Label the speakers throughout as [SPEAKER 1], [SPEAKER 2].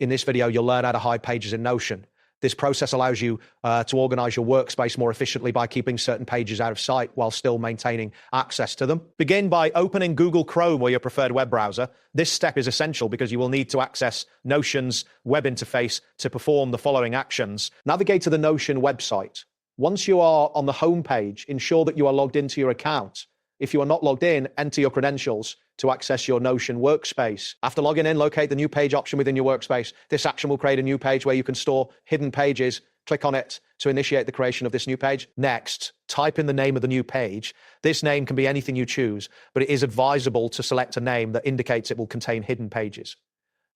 [SPEAKER 1] In this video, you'll learn how to hide pages in Notion. This process allows you to organize your workspace more efficiently by keeping certain pages out of sight while still maintaining access to them. Begin by opening Google Chrome or your preferred web browser. This step is essential because you will need to access Notion's web interface to perform the following actions. Navigate to the Notion website. Once you are on the home page, ensure that you are logged into your account. If you are not logged in, enter your credentials to access your Notion workspace. After logging in, locate the new page option within your workspace. This action will create a new page where you can store hidden pages. Click on it to initiate the creation of this new page. Next, type in the name of the new page. This name can be anything you choose, but it is advisable to select a name that indicates it will contain hidden pages.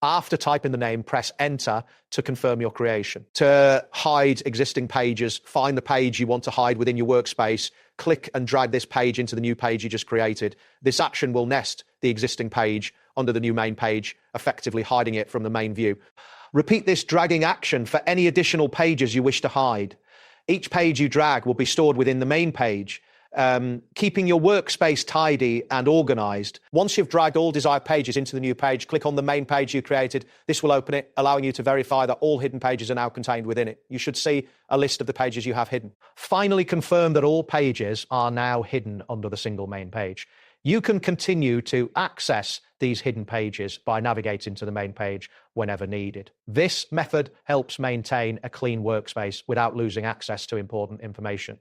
[SPEAKER 1] After typing the name, press enter to confirm your creation. To hide existing pages, find the page you want to hide within your workspace. Click and drag this page into the new page you just created. This action will nest the existing page under the new main page, effectively hiding it from the main view. Repeat this dragging action for any additional pages you wish to hide. Each page you drag will be stored within the main page, keeping your workspace tidy and organized. Once you've dragged all desired pages into the new page, click on the main page you created. This will open it, allowing you to verify that all hidden pages are now contained within it. You should see a list of the pages you have hidden. Finally, confirm that all pages are now hidden under the single main page. You can continue to access these hidden pages by navigating to the main page whenever needed. This method helps maintain a clean workspace without losing access to important information.